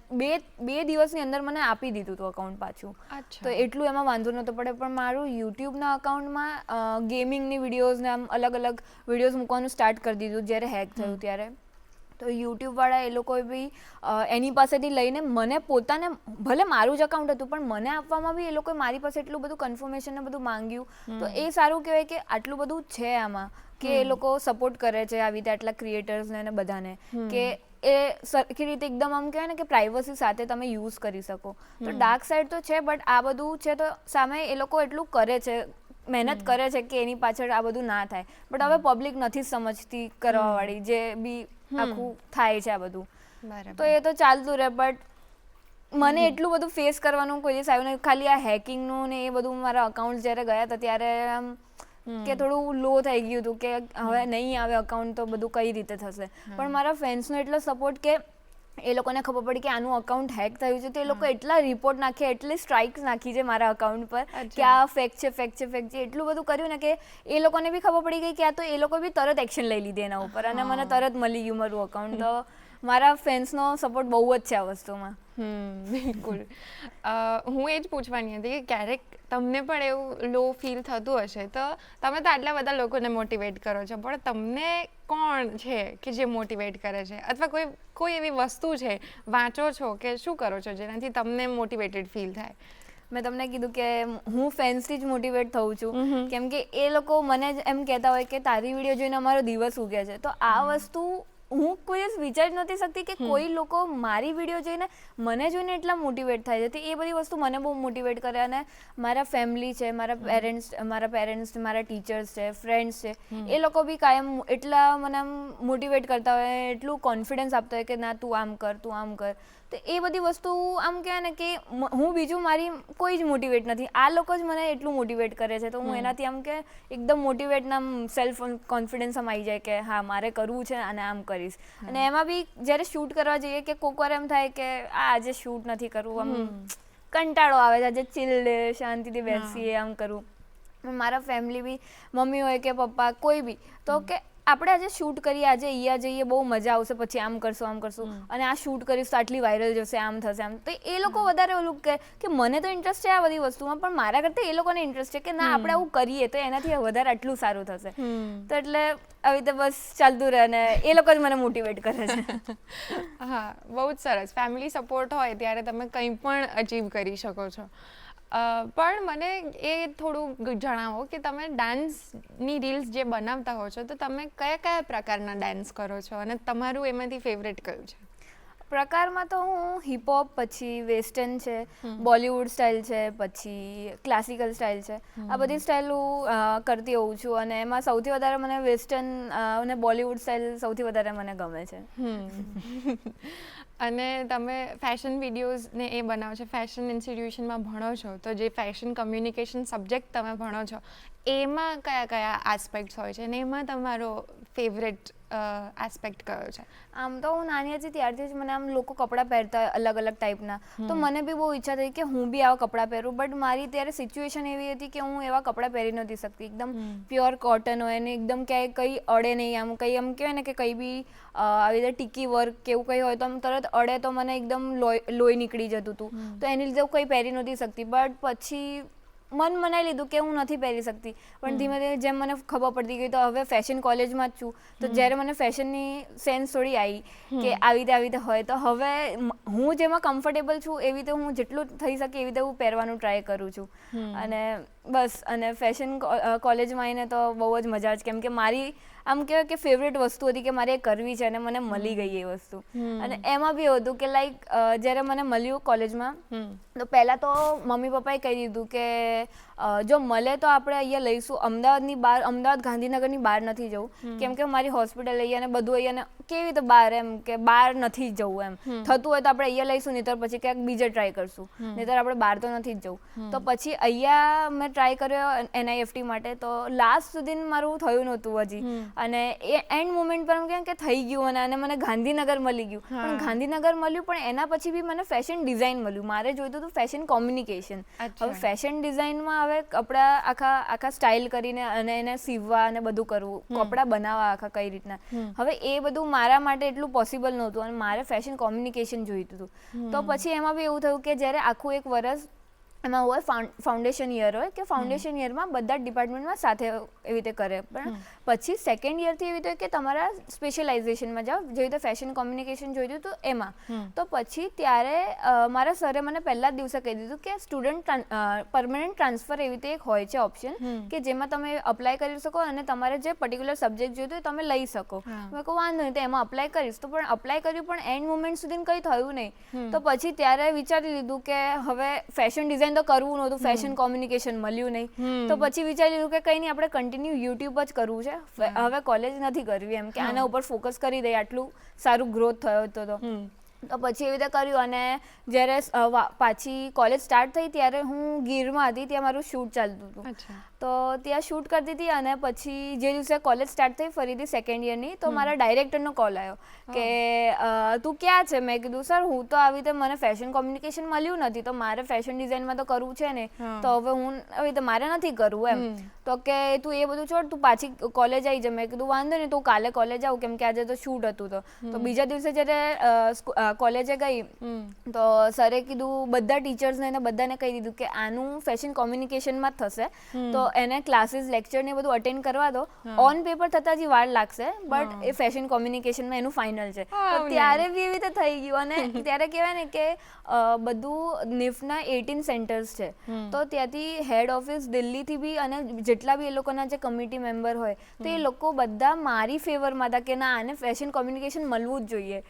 બે દિવસની અંદર મને આપી દીધું હતું અકાઉન્ટ પાછું. તો એટલું એમાં વાંધો નહોતો પડે. પણ મારું યુટ્યુબના અકાઉન્ટમાં ગેમિંગની વિડીયોઝ ને આમ અલગ અલગ વિડીયોઝ મૂકવાનું સ્ટાર્ટ કરી દીધું જ્યારે હેક થયું ત્યારે. તો યુટ્યુબવાળા એ લોકોએ બી એની પાસેથી લઈને મને પોતાને, ભલે મારું જ અકાઉન્ટ હતું પણ મને આપવામાં બી એ લોકોએ મારી પાસે એટલું બધું કન્ફર્મેશન ને બધું માંગ્યું. તો એ સારું કહેવાય કે આટલું બધું છે આમાં, કે એ લોકો સપોર્ટ કરે છે આવી રીતે આટલા ક્રિએટર્સને અને બધાને, કે એ સરખી રીતે એકદમ આમ કહેવાય ને કે પ્રાઇવસી સાથે તમે યુઝ કરી શકો. તો ડાર્ક સાઈડ તો છે, બટ આ બધું છે તો સામે એ લોકો એટલું કરે છે, મહેનત કરે છે કે એની પાછળ આ બધું ના થાય. બટ હવે પબ્લિક નથી સમજતી કરવાવાળી, જે બી આખું થાય છે આ બધું. તો એ તો ચાલતું રહે, બટ મને એટલું બધું ફેસ કરવાનું કોઈ દિવસ આવ્યું નહીં. ખાલી આ હેકિંગનું ને એ બધું મારા અકાઉન્ટ જ્યારે ગયા હતા ત્યારે આમ કે થોડું લો થઈ ગયું હતું કે હવે નહીં આવે અકાઉન્ટ તો બધું કઈ રીતે થશે. પણ મારા ફ્રેન્ડ્સનો એટલો સપોર્ટ કે એ લોકોને ખબર પડી કે આનું અકાઉન્ટ હેક થયું છે, તો એ લોકો એટલા રિપોર્ટ નાખ્યા, એટલી સ્ટ્રાઇક્સ નાખી છે મારા અકાઉન્ટ પર કે આ ફેક છે, ફેક છે, ફેક છે. એટલું બધું કર્યું ને કે એ લોકોને બી ખબર પડી ગઈ કે આ તો એ લોકો બી તરત એક્શન લઈ લીધી એના ઉપર, અને મને તરત મળી ગયું મારું અકાઉન્ટ. તો મારા ફ્રેન્ડ્સનો સપોર્ટ બહુ જ છે આ વસ્તુમાં. બિલકુલ. હું એ જ પૂછવાની હતી કે ક્યારેક તમને પણ એવું લો ફીલ થતું હશે, તો તમે તો આટલા બધા લોકોને મોટિવેટ કરો છો, પણ તમને કોણ છે કે જે મોટિવેટ કરે છે, અથવા કોઈ એવી વસ્તુ છે, વાંચો છો કે શું કરો છો જેનાથી તમને મોટિવેટેડ ફીલ થાય? મેં તમને કીધું કે હું ફેન્સથી જ મોટિવેટ થઉં છું, કેમ કે એ લોકો મને જ એમ કહેતા હોય કે તારી વિડીયો જોઈને અમારો દિવસ ઉગે છે. તો આ વસ્તુ હું કોઈ દિવસ વિચારી નથી શકતી કે કોઈ લોકો મારી વિડીયો જોઈને મને જોઈને એટલા મોટિવેટ થાય છે. એ બધી વસ્તુ મને બહુ મોટિવેટ કરે. અને મારા ફેમિલી છે, મારા પેરેન્ટ્સ, મારા ટીચર્સ છે, ફ્રેન્ડ્સ છે, એ લોકો બી કાયમ એટલા મને આમ મોટિવેટ કરતા હોય, એટલું કોન્ફિડન્સ આપતા હોય કે ના તું આમ કર, તું આમ કર. તો એ બધી વસ્તુ આમ કહેવાય ને કે હું બીજું મારી કોઈ જ મોટિવેટ નથી, આ લોકો જ મને એટલું મોટિવેટ કરે છે. તો હું એનાથી આમ કે એકદમ મોટિવેટ ને આમ સેલ્ફ કોન્ફિડન્સ આમ આવી જાય કે હા મારે કરવું છે અને આમ કરીશ. અને એમાં બી જ્યારે શૂટ કરવા જઈએ કે કોક વાર એમ થાય કે આજે શૂટ નથી કરવું, આમ કંટાળો આવે છે, આજે ચિલ્ડ શાંતિથી બેસીએ આમ કરવું. મારા ફેમિલી બી, મમ્મી હોય કે પપ્પા કોઈ બી, તો કે આપણે આજે શૂટ કરીએ, આજે અહીંયા જઈએ, બહુ મજા આવશે, પછી આમ કરશું, આમ કરશું, અને આ શૂટ કરીશ તો આટલી વાયરલ જશે, આમ થશે, આમ. તો એ લોકો વધારે ઓલું કે મને તો ઇન્ટરેસ્ટ છે આ બધી વસ્તુમાં, પણ મારા કરતાં એ લોકોને ઇન્ટરેસ્ટ છે કે ના આપણે આવું કરીએ તો એનાથી વધારે આટલું સારું થશે. તો એટલે આવી રીતે બસ ચાલતું રહે, અને એ લોકો જ મને મોટિવેટ કરે છે. હા, બહુ જ સરસ. ફેમિલી સપોર્ટ હોય ત્યારે તમે કંઈ પણ અચીવ કરી શકો છો. પણ મને એ થોડું જણાવો કે તમે ડાન્સની રીલ્સ જે બનાવતા હો છો, તો તમે કયા કયા પ્રકારના ડાન્સ કરો છો, અને તમારું એમાંથી ફેવરેટ કયું છે? પ્રકારમાં તો હું હિપહોપ, પછી વેસ્ટર્ન છે, બોલિવૂડ સ્ટાઇલ છે, પછી ક્લાસિકલ સ્ટાઇલ છે, આ બધી સ્ટાઇલ હું કરતી હોઉં છું. અને એમાં સૌથી વધારે મને વેસ્ટર્ન અને બોલિવૂડ સ્ટાઇલ સૌથી વધારે મને ગમે છે. અને તમે ફેશન વિડીયોઝ ને એ બનાવો છો, ફેશન ઇન્સ્ટિટ્યુશનમાં ભણો છો, તો જે ફેશન કમ્યુનિકેશન સબ્જેક્ટ તમે ભણો છો, એમાં કયા કયા આસ્પેક્ટ્સ હોય છે, અને એમાં તમારો ફેવરેટ આસ્પેક્ટ કયો છે? આમ તો હું નાની હતી ત્યારથી જ મને આમ લોકો કપડાં પહેરતા અલગ અલગ ટાઈપના, તો મને બી બહુ ઈચ્છા થઈ કે હું બી આવા કપડાં પહેરું. બટ મારી ત્યારે સિચ્યુએશન એવી હતી કે હું એવા કપડાં પહેરી નથી શકતી. એકદમ પ્યોર કોટન હોય ને એકદમ ક્યાંય કંઈ અડે નહીં, આમ કંઈ આમ કહેવાય ને કે કંઈ બી આવી રીતે ટીકી વર્ક કે એવું કંઈ હોય તો આમ તરત અડે તો મને એકદમ લોહી નીકળી જતું હતું. તો એની લીધે હું કંઈ પહેરી નહોતી શકતી. બટ પછી મન મનાઈ લીધું કે હું નથી પહેરી શકતી. પણ ધીમે ધીમે જેમ મને ખબર પડતી ગઈ, તો હવે ફેશન કોલેજમાં જ છું, તો જ્યારે મને ફેશનની સેન્સ થોડી આવી કે આવી રીતે હોય, તો હવે હું જેમાં કમ્ફર્ટેબલ છું એવી રીતે હું જેટલું થઈ શકે એવી રીતે હું પહેરવાનું ટ્રાય કરું છું. અને બસ, અને ફેશન કોલેજમાં આવીને તો બહુ જ મજા આવે છે, કેમ કે મારી આમ કહેવાય કે ફેવરેટ વસ્તુ હતી કે મારે એ કરવી છે, અને મને મળી ગઈ એ વસ્તુ. અને એમાં બી એવું હતું કે લાઈક જ્યારે મને મળ્યું કોલેજમાં, તો પહેલાં તો મમ્મી પપ્પાએ કહી દીધું કે જો મળે તો આપણે અહીંયા લઈશું, અમદાવાદ ગાંધીનગરની બહાર નથી જવું, કેમ કે મારી હોસ્પિટલ અહીંયા ને બધું અહીંયા ને કેવી રીતે બહાર, એમ કે બહાર નથી જવું, એમ થતું હોય તો આપણે અહીંયા લઈશું, નહીંતર પછી ક્યાંક બીજે ટ્રાય કરશું, નહીંતર આપણે બહાર તો નથી જ જવું. તો પછી અહીંયા મેં ટ્રાય કર્યો NIFT માટે, તો લાસ્ટ સુધી મારું થયું નહોતું હજી, અને એ એન્ડ મોમેન્ટ પર એમ કેમ કે થઈ ગયું, અને મને ગાંધીનગર મળી ગયું. પણ ગાંધીનગર મળ્યું, પણ એના પછી બી મને ફેશન ડિઝાઇન મળ્યું. મારે જોઈતું હતું ફેશન કોમ્યુનિકેશન. હવે ફેશન ડિઝાઇનમાં હવે કપડાં આખા સ્ટાઇલ કરીને અને એને સીવવા અને બધું કરવું, કપડાં બનાવવા આખા કઈ રીતના, હવે એ બધું મારા માટે એટલું પોસિબલ નહોતું, અને મારે ફેશન કોમ્યુનિકેશન જોઈતું હતું. તો પછી એમાં બી એવું થયું કે જ્યારે આખું એક વર્ષ એમાં હોય ફાઉન્ડેશન યર હોય કે ફાઉન્ડેશન યરમાં બધા જ ડિપાર્ટમેન્ટમાં સાથે એવી રીતે કરે, પણ પછી સેકન્ડ યરથી એવી રીતે કે તમારા સ્પેશિયલાઇઝેશનમાં જાઓ, જેવી રીતે ફેશન કોમ્યુનિકેશન જોઈતું હતું એમાં. તો પછી ત્યારે મારા સરે મને પહેલા જ દિવસે કહી દીધું કે સ્ટુડન્ટ પરમનન્ટ ટ્રાન્સફર એવી રીતે એક હોય છે ઓપ્શન કે જેમાં તમે અપ્લાય કરી શકો અને તમારે જે પર્ટિક્યુલર સબ્જેક્ટ જોઈતું હોય તમે લઈ શકો. મેં કહું વાંધો નહીં, તો એમાં અપ્લાય કરીશ. તો પણ અપ્લાય કર્યું પણ એન્ડ મોમેન્ટ સુધી કંઈ થયું નહીં. તો પછી ત્યારે વિચારી લીધું કે હવે ફેશન ડિઝાઇન તો કરવું નહોતું, ફેશન કોમ્યુનિકેશન મળ્યું નહીં. તો પછી વિચારી લીધું કે કંઈ નહીં, આપણે કન્ટિન્યુ યુટ્યુબ જ કરવું છે, હવે કોલેજ નથી કરવી, એમ કે આના ઉપર ફોકસ કરી દઈએ, આટલું સારું ગ્રોથ થયો હતો તો પછી એવી રીતે કર્યું. અને જ્યારે પાછી કોલેજ સ્ટાર્ટ થઈ ત્યારે હું ગીરમાં હતી, ત્યાં મારું શૂટ ચાલતું હતું. તો ત્યાં શૂટ કરતી હતી અને પછી જે દિવસે કોલેજ સ્ટાર્ટ થઈ ફરીથી સેકન્ડ યરની, તો મારા ડાયરેક્ટરનો કોલ આવ્યો કે તું ક્યાં છે? મેં કીધું સર હું તો આવી રીતે મને ફેશન કોમ્યુનિકેશન મળ્યું નથી, તો મારે ફેશન ડિઝાઇનમાં તો કરવું છે ને, તો હવે હું આવી રીતે મારે નથી કરવું એમ. તો કે તું એ બધું છોડ, તું પાછી કોલેજ આવી જા. મેં કીધું વાંધો નહીં, તું કાલે કોલેજ આવું, કેમ કે આજે તો શૂટ હતું. તો બીજા દિવસે જ્યારે કોલેજે ગઈ તો સરે કીધું બધા ટીચર્સને ને બધાને કહી દીધું કે આનું ફેશન કોમ્યુનિકેશનમાં જ થશે, તો એને ક્લાસીસ લેક્ચર ને બધું અટેન્ડ કરવા દો. ઓન પેપર થતા જ વાર લાગશે, બટ એ ફેશન કોમ્યુનિકેશનમાં એનું ફાઇનલ છે. તો ત્યારે બી એવી રીતે થઈ ગયું. અને ત્યારે કહેવાય ને કે બધું નિફ્ટના 18 સેન્ટર્સ છે, તો ત્યાંથી હેડ ઓફિસ દિલ્હીથી બી અને જેટલા બી એ લોકોના જે કમિટી મેમ્બર હોય તો એ લોકો બધા મારી ફેવરમાં હતા કે ના આને ફેશન કોમ્યુનિકેશન મળવું જ જોઈએ.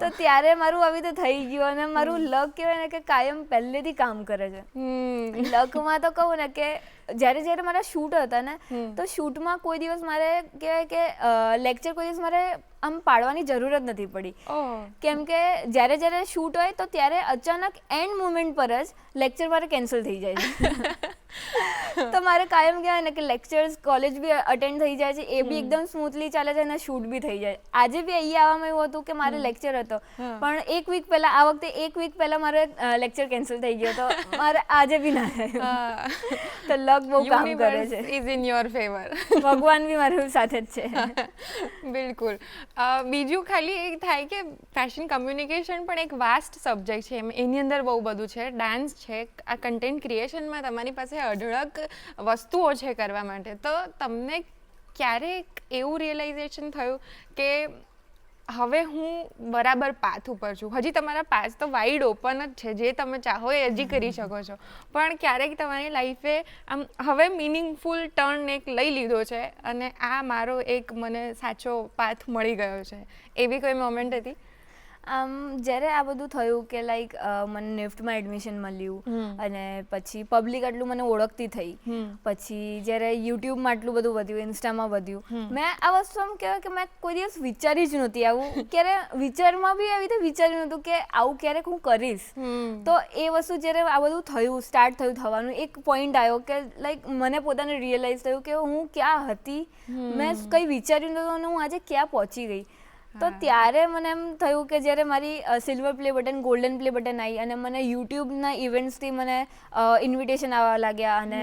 તો ત્યારે મારું આવી રીતે થઈ ગયું અને મારું લક કહેવાય ને કે કાયમ પહેલેથી કામ કરે છે. લકમાં તો કહું ને કે જ્યારે મારા શૂટ હતા ને, તો શૂટમાં કોઈ દિવસ મારે કહેવાય કે લેક્ચર કોઈ દિવસ મારે આમ પાડવાની જરૂર જ નથી પડી, કેમ કે જ્યારે શૂટ હોય તો ત્યારે અચાનક એન્ડ મોમેન્ટ પર જ લેક્ચર મારે કેન્સલ થઈ જાય છે. તો મારે કાયમ કહેવાય ને કે લેક્ચર્સ કોલેજ બી અટેન્ડ થઈ જાય છે, એ બી એકદમ સ્મૂથલી ચાલે છે અને શૂટ બી થઈ જાય. આજે બી અહીંયા આવવામાં એવું હતું કે મારે લેક્ચર હતો, પણ એક વીક પહેલાં આ વખતે એક વીક પહેલાં મારે લેક્ચર કેન્સલ થઈ ગયો, તો મારે આજે બી ના થયું. તો લક બહુ કામ કરે છે, ઇઝ ઇન યોર ફેવર. ભગવાન બી મારી સાથે જ છે. બિલકુલ. બીજું ખાલી એ થાય કે ફેશન કમ્યુનિકેશન પણ એક વાસ્ટ સબ્જેક્ટ છે, એની અંદર બહુ બધું છે. ડાન્સ છે, આ કન્ટેન્ટ ક્રિએશનમાં તમારી પાસે અઢળક વસ્તુઓ છે કરવા માટે. તો તમને ક્યારેક એવું રિયલાઇઝેશન થયું કે હવે હું બરાબર પાથ ઉપર છું? હજી તમારા પાથ તો વાઇડ ઓપન જ છે, જે તમે ચાહો એ હજી કરી શકો છો, પણ ક્યારેક તમારી લાઈફે આમ હવે મિનિંગફુલ ટર્ન એક લઈ લીધો છે અને આ મારો એક મને સાચો પાથ મળી ગયો છે, એવી કોઈ મોમેન્ટ હતી? જ્યારે આ બધું થયું કે લાઈક મને નિફ્ટમાં એડમિશન મળ્યું અને પછી પબ્લિક આટલું મને ઓળખતી થઈ, પછી જ્યારે યુટ્યુબમાં આટલું બધું વધ્યું, ઇન્સ્ટામાં વધ્યું, મેં આ વસ્તુ આમ કહેવાય કે મેં કોઈ દિવસ વિચારી જ નહોતી આવું, ક્યારે વિચારમાં બી આવી રીતે વિચાર્યું નહોતું કે આવું ક્યારેક હું કરીશ. તો એ વસ્તુ જ્યારે આ બધું થયું, સ્ટાર્ટ થયું થવાનું, એક પોઈન્ટ આવ્યો કે લાઈક મને પોતાને રિયલાઇઝ થયું કે હું ક્યાં હતી, મેં કંઈ વિચાર્યું નહોતું અને હું આજે ક્યાં પહોંચી ગઈ. તો ત્યારે મને એમ થયું કે જ્યારે મારી silver play button, golden play button આવી અને મને યુટ્યુબના ઇવેન્ટ્સથી મને ઇન્વિટેશન આવવા લાગ્યા અને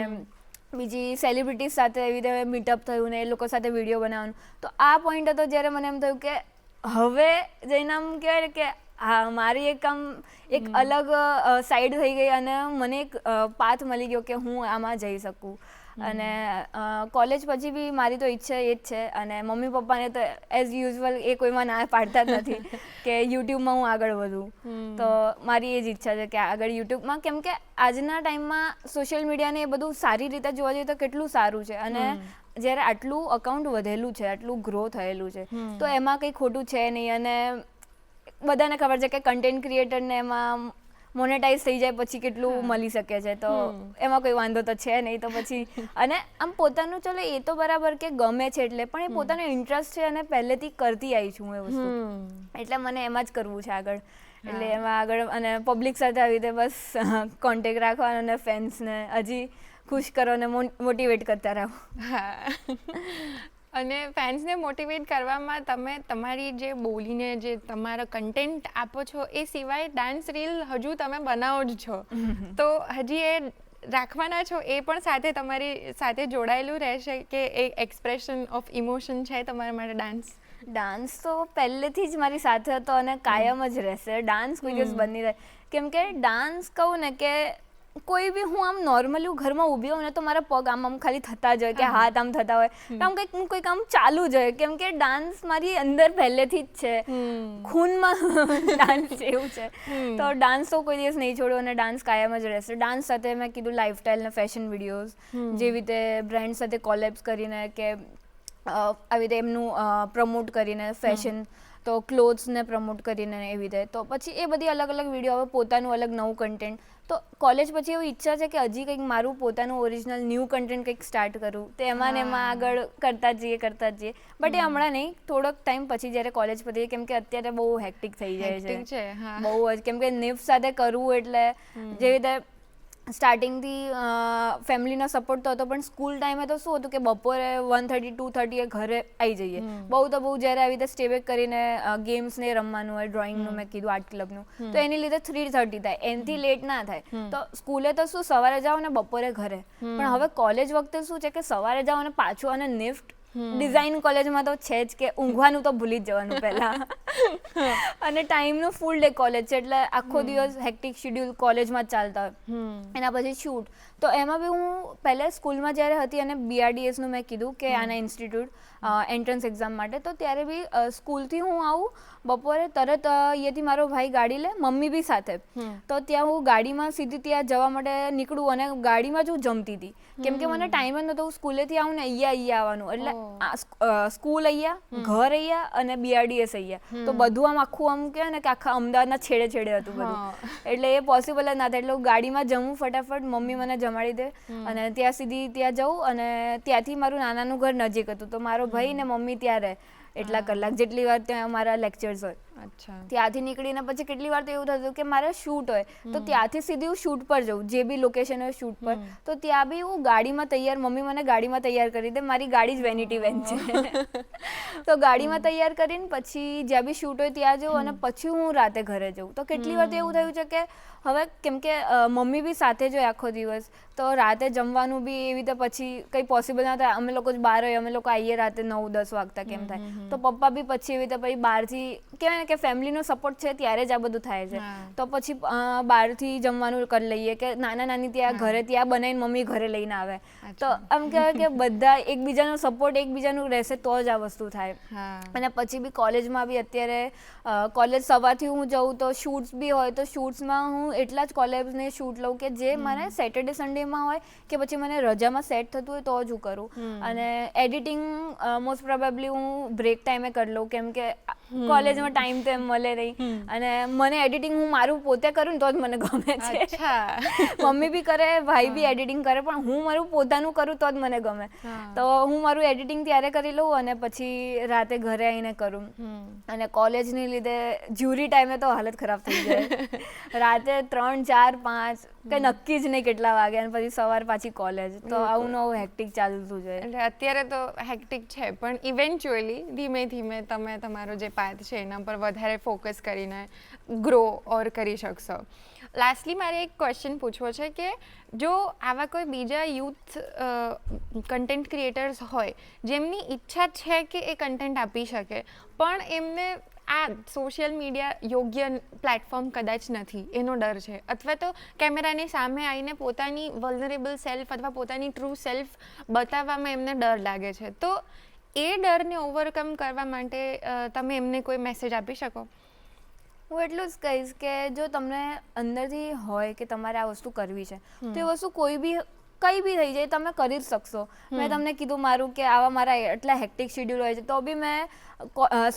બીજી સેલિબ્રિટીઝ સાથે એવી રીતે મીટઅપ થયું ને એ લોકો સાથે વિડીયો બનાવવાનું, તો આ પોઈન્ટ હતો જ્યારે મને એમ થયું કે હવે જઈને આમ કહેવાય ને કે હા મારી એક અલગ સાઈડ થઈ ગઈ અને મને એક પાથ મળી ગયો કે હું આમાં જઈ શકું. અને કોલેજ પછી બી મારી તો ઈચ્છા એ જ છે અને મમ્મી પપ્પાને તો એઝ યુઝ્યુઅલ એ કોઈમાં ના પાડતા જ નથી કે યુટ્યુબમાં હું આગળ વધું. તો મારી એ જ ઈચ્છા છે કે આગળ યુટ્યુબમાં, કેમ કે આજના ટાઈમમાં સોશિયલ મીડિયાને એ બધું સારી રીતે જોવા જઈએ તો કેટલું સારું છે અને જ્યારે આટલું અકાઉન્ટ વધેલું છે, આટલું ગ્રો થયેલું છે, તો એમાં કંઈ ખોટું છે નહીં. અને બધાને ખબર છે કે કન્ટેન્ટ ક્રિએટરને એમાં મોનેટાઈઝ થઈ જાય પછી કેટલું મળી શકે છે, તો એમાં કોઈ વાંધો તો છે નહીં. તો પછી અને આમ પોતાનું ચલો એ તો બરાબર કે ગમે છે એટલે, પણ એ પોતાનો ઇન્ટરેસ્ટ છે અને પહેલેથી કરતી આવી છું હું એ વસ્તુ, એટલે મને એમાં જ કરવું છે આગળ. એટલે એમાં આગળ અને પબ્લિક સાથે આવી રીતે બસ કોન્ટેક્ટ રાખવાનો અને ફેન્સને હજી ખુશ કરો અને મોટિવેટ કરતા રહો. અને ફેન્સને મોટિવેટ કરવામાં તમે તમારી જે બોલીને જે તમારો કન્ટેન્ટ આપો છો એ સિવાય ડાન્સ રીલ હજુ તમે બનાવો જ છો, તો હજી એ રાખવાના છો, એ પણ સાથે તમારી સાથે જોડાયેલું રહેશે કે એ એક્સપ્રેશન ઓફ ઇમોશન છે તમારા માટે ડાન્સ? ડાન્સ તો પહેલેથી જ મારી સાથે હતો અને કાયમ જ રહેશે. ડાન્સ કોઈ દિવસ બંધ નહીં રહે, કેમ કે ડાન્સ કહું ને કે કોઈ બી હું આમ નોર્મલી ઘરમાં ઊભી હોઉં ને તો મારા પગ આમ ખાલી થતા જ હોય કે હાથ આમ થતા હોય તો આમ કંઈક આમ ચાલુ જ હોય, કેમ કે ડાન્સ મારી અંદર પહેલેથી જ છે, ખૂનમાં ડાન્સ જેવું છે. તો ડાન્સ તો કોઈ દિવસ નહીં છોડો અને ડાન્સ કાયમ જ રહેશે. ડાન્સ સાથે મેં કીધું લાઈફસ્ટાઈલ ને ફેશન વિડીયોઝ, જેવી રીતે બ્રાન્ડ સાથે કોલેબ્સ કરીને કે આવી રીતે એમનું પ્રમોટ કરીને ફેશન, તો ક્લોથ્સને પ્રમોટ કરીને એવી રીતે. તો પછી એ બધી અલગ અલગ વિડીયો, હવે પોતાનું અલગ નવું કન્ટેન્ટ. તો કોલેજ પછી એવી ઈચ્છા છે કે હજી કંઈક મારું પોતાનું ઓરિજિનલ ન્યૂ કન્ટેન્ટ કંઈક સ્ટાર્ટ કરું, તો એમાં ને એમાં આગળ કરતા જ જઈએ. બટ એ હમણાં નહીં, થોડોક ટાઈમ પછી જ્યારે કોલેજ પતી, કેમ કે અત્યારે બહુ હેક્ટિક થઈ જાય છે બહુ જ, કેમ કે નિફ સાથે કરવું એટલે જેવી રીતે સ્ટાર્ટિંગથી ફેમિલીનો સપોર્ટ તો હતો, પણ સ્કૂલ ટાઈમે તો શું હતું કે બપોરે 1:30 2:30 ઘરે આવી જઈએ. બહુ તો બહુ જ્યારે આવી રીતે સ્ટે બેક કરીને ગેમ્સ ને રમવાનું હોય, ડ્રોઈંગનું મેં કીધું, આર્ટ ક્લબનું, તો એની લીધે 3:30 થાય, એનાથી લેટ ના થાય. તો સ્કૂલે તો શું સવારે જાઓ ને બપોરે ઘરે, પણ હવે કોલેજ વખતે શું છે કે સવારે જાઓ અને પાછું, અને નિફ્ટ ડિઝાઇન કોલેજમાં તો છે જ કે ઊંઘવાનું તો ભૂલી જ જવાનું પહેલા, અને ટાઈમનું ફૂલ ડે કોલેજ છે એટલે આખો દિવસ હેક્ટિક શેડ્યુલ કોલેજમાં જ ચાલતા હોય. એના પછી શૂટ. તો એમાં બી હું પહેલાં સ્કૂલમાં જ્યારે હતી અને BRDSનું મેં કીધું કે આના ઇન્સ્ટિટ્યૂટ એન્ટ્રન્સ એક્ઝામ માટે, તો ત્યારે બી સ્કૂલથી હું આવું બપોરે તરત અહીંયાથી મારો ભાઈ ગાડી લે, મમ્મી બી સાથે, તો ત્યાં હું ગાડીમાં સીધી ત્યાં જવા માટે નીકળું અને ગાડીમાં જ હું જમતી હતી, કેમ કે મને ટાઈમ જ નહોતો. હું સ્કૂલેથી આવું ને અહીંયા આવવાનું, એટલે સ્કૂલ અહીંયા, ઘર અહીંયા અને BRDS અહીંયા, તો બધું આમ આખું આમ કહેવાય ને કે આખા અમદાવાદના છેડે છેડે હતું બધું, એટલે એ પોસિબલ જ ના થાય. એટલે હું ગાડીમાં જમું ફટાફટ, મમ્મી મને જમાડી દે અને ત્યાં સીધી ત્યાં જવું, અને ત્યાંથી મારું નાનાનું ઘર નજીક હતું, તો મારો ભાઈ ને મમ્મી ત્યાં રહે એટલા કલાક જેટલી વાર ત્યાં મારા લેક્ચર્સ હોય. ત્યાંથી નીકળીને પછી કેટલી વાર તો એવું થતું કે મારે શૂટ હોય તો ત્યાંથી સીધી હું શૂટ પર જઉં, જે બી લોકેશન હોય શૂટ પર, તો ત્યાં બી હું ગાડીમાં તૈયાર, મમ્મી મને ગાડીમાં તૈયાર કરી દે, મારી ગાડી જ વેનિટી વેન છે, તો ગાડીમાં તૈયાર કરીને પછી જ્યાં બી શૂટ હોય ત્યાં જઉં અને પછી હું રાતે ઘરે જઉં. તો કેટલી વાર તો એવું થયું છે કે હવે કેમ કે મમ્મી બી સાથે જ હોય આખો દિવસ, તો રાતે જમવાનું બી એવી રીતે પછી કંઈ પોસિબલ ના થાય. અમે લોકો જ બહાર હોય, અમે લોકો આવીએ રાતે 9-10 વાગતા કેમ થાય, તો પપ્પા બી પછી એવી રીતે પછી બહારથી કહેવાય ને કે ફેમિલીનો સપોર્ટ છે ત્યારે જ આ બધું થાય છે. તો પછી બહારથી જમવાનું કરી લઈએ કે નાના નાની ત્યાં ઘરે ત્યાં બનાવીને મમ્મી ઘરે લઈને આવે. તો આમ કહેવાય કે બધા એકબીજાનો સપોર્ટ એકબીજાનું રહેશે તો જ આ વસ્તુ થાય. અને પછી બી કોલેજમાં બી અત્યારે કોલેજ સવારથી હું જઉં તો શૂટ્સ બી હોય, તો શૂટ્સમાં હું એટલા જ કોલેબ્સને શૂટ લઉં કે જે મને સેટરડે સન્ડેમાં હોય કે પછી મને રજામાં સેટ થતું હોય તો જ હું કરું. અને એડિટિંગ મોસ્ટ પ્રોબેબલી હું બ્રેક ટાઈમે કરી લઉં, કેમ કે કોલેજમાં ટાઈમ તો એમ મળે નહીં, અને મને એડિટિંગ હું મારું પોતે કરું ને તો જ મને ગમે છે. મમ્મી બી કરે, ભાઈ બી એડિટિંગ કરે, પણ હું મારું પોતાનું કરું તો જ મને ગમે. તો હું મારું એડિટિંગ ત્યારે કરી લઉં અને પછી રાતે ઘરે આવીને કરું. અને કોલેજની લીધે જ્યુરી ટાઈમે તો હાલત ખરાબ થઈ જાય, રાતે 3, 4, 5 કંઈ નક્કી જ નહીં કેટલા વાગે, અને પછી સવાર પાછી કોલેજ, તો આવું નવું હેક્ટિક ચાલતું જાય. એટલે અત્યારે તો હેક્ટિક છે, પણ ઇવેન્ચ્યુઅલી ધીમે ધીમે તમે તમારો જે પાથ છે એના પર વધારે ફોકસ કરીને ગ્રો ઓર કરી શકશો. લાસ્ટલી મારે એક ક્વેશ્ચન પૂછવો છે કે જો આવા કોઈ બીજા યુથ કન્ટેન્ટ ક્રિએટર્સ હોય જેમની ઈચ્છા છે કે એ કન્ટેન્ટ આપી શકે, પણ એમને આ સોશિયલ મીડિયા યોગ્ય પ્લેટફોર્મ કદાચ નથી, એનો ડર છે, અથવા તો કેમેરાની સામે આવીને પોતાની વલ્નરેબલ સેલ્ફ અથવા પોતાની ટ્રુ સેલ્ફ બતાવવામાં એમને ડર લાગે છે, તો એ ડરને ઓવરકમ કરવા માટે તમે એમને કોઈ મેસેજ આપી શકો? હું એટલું જ કહીશ કે જો તમને અંદરથી હોય કે તમારે આ વસ્તુ કરવી છે, તો એ વસ્તુ કંઈ બી થઈ જાય તમે કરી જ શકશો. મેં તમને કીધું મારું કે આવા મારા એટલા હેક્ટિક શેડ્યુલ હોય છે, તો બી મેં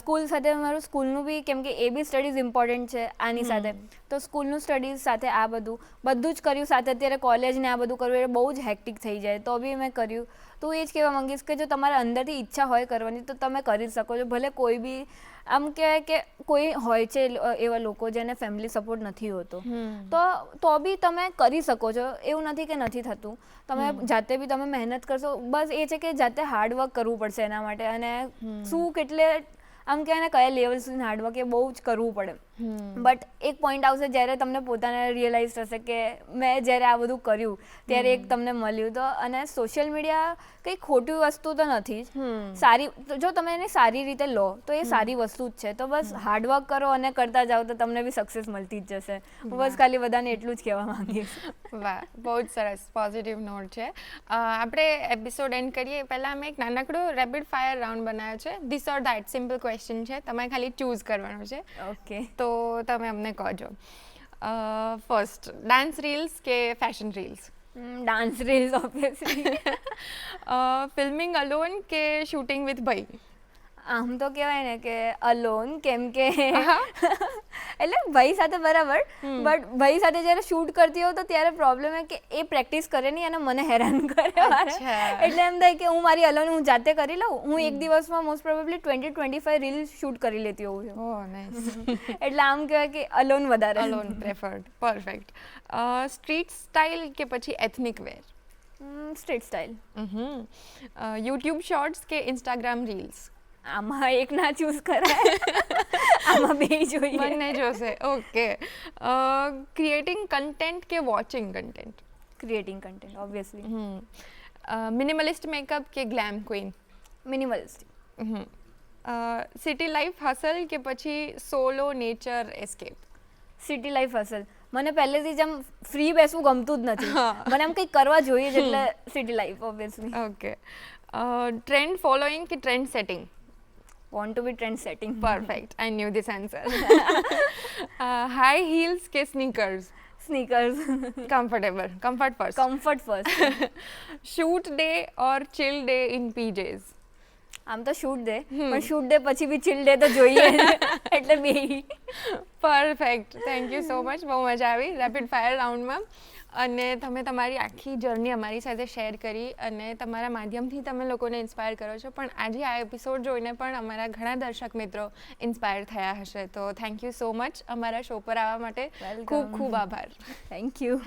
સ્કૂલ સાથે મારું સ્કૂલનું બી, કેમ કે એ બી સ્ટડીઝ ઇમ્પોર્ટન્ટ છે આની સાથે, તો સ્કૂલનું સ્ટડીઝ સાથે આ બધું જ કર્યું, સાથે અત્યારે કોલેજને આ બધું કરવું એટલે બહુ જ હેક્ટિક થઈ જાય, તો બી મેં કર્યું. તો એ જ કહેવા માંગીશ કે જો તમારા અંદરથી ઈચ્છા હોય કરવાની તો તમે કરી જ શકો છો. ભલે કોઈ બી આમ કહેવાય કે કોઈ હોય છે એવા લોકો જેને ફેમિલી સપોર્ટ નથી હોતો, તો બી તમે કરી શકો છો, એવું નથી કે નથી થતું. તમે જાતે બી તમે મહેનત કરશો, બસ એ છે કે જાતે હાર્ડવર્ક કરવું પડશે એના માટે, અને શું કેટલે આમ કહેવાય ને કયા લેવલ સુધી હાર્ડવર્ક એ બહુ જ કરવું પડે. બટ એક પોઈન્ટ આવશે જ્યારે તમને પોતાને રિયલાઇઝ થશે કે મેં જ્યારે આ બધું કર્યું ત્યારે એક તમને મળ્યું તો. અને સોશિયલ મીડિયા કંઈ ખોટી વસ્તુ તો નથી જ. સારી જો તમે એને સારી રીતે લો તો એ સારી વસ્તુ જ છે. તો બસ હાર્ડવર્ક કરો અને કરતા જાઓ તો તમને બી સક્સેસ મળતી જ જશે. હું બસ ખાલી બધાને એટલું જ કહેવા માંગીશ. વાહ, બહુ જ સરસ પોઝિટિવ નોટ છે. આપણે એપિસોડ એન્ડ કરીએ પહેલાં અમે એક નાનકડો રેપિડ ફાયર રાઉન્ડ બનાવ્યો છે. This or that simple question છે, તમારે ખાલી ચૂઝ કરવાનું છે. ઓકે. તો તમે અમને કહેજો. ફર્સ્ટ, ડાન્સ રીલ્સ કે fashion reels? Dance reels obviously. Filming alone કે શૂટિંગ વિથ ભાઈ? આમ તો કહેવાય ને કે અલોન, કેમ કે એટલે ભાઈ સાથે બરાબર, બટ ભાઈ સાથે જ્યારે શૂટ કરતી હોઉં તો ત્યારે પ્રોબ્લેમ એ કે એ પ્રેક્ટિસ કરે નહીં અને મને હેરાન કરે વારે. એટલે એમ થાય કે હું મારી અલોન હું જાતે કરી લઉં. હું એક દિવસમાં મોસ્ટ પ્રોબેબલી 20-25 રીલ શૂટ કરી લેતી હોઉં છું. Oh nice. એટલે આમ કહેવાય કે અલોન વધારે. Alone preferred. Perfect. Street style કે પછી ethnic wear? Street style. YouTube shorts કે ઇન્સ્ટાગ્રામ રીલ્સ? આમાં એક ના ચૂઝ કરાય. આમાં બે જોઈએ. બંને જોશે. ઓકે. ક્રિએટિંગ કન્ટેન્ટ કે watching content? Creating content obviously. Minimalist makeup કે glam queen? Minimalist. City life hustle કે પછી solo nature escape? City life hustle. મને પહેલેથી જ આમ ફ્રી બેસવું ગમતું જ નથી. મને આમ કંઈક કરવા જોઈએ જ એટલે city life obviously. Okay. Trend following કે trend setting? Want to be trend setting. Perfect. I knew this answer. High heels ke sneakers? Sneakers. Comfortable. Comfort first. Comfort first. Shoot day or chill day in PJs? આમ તો shoot day, પણ shoot day પછી બી chill day તો જોઈએ એટલે બે. Perfect. Thank you so much. બહુ મજા આવી રેપિડ ફાયર રાઉન્ડમાં. અને તમે તમારી આખી જર્ની અમારી સાથે શેર કરી અને તમારા માધ્યમથી તમે લોકોને ઇન્સ્પાયર કરો છો. પણ આજે આ એપિસોડ જોઈને પણ અમારા ઘણા દર્શક મિત્રો ઇન્સ્પાયર થયા હશે. તો થેન્ક યુ સો મચ અમારા શો પર આવવા માટે. ખૂબ ખૂબ આભાર. Thank you.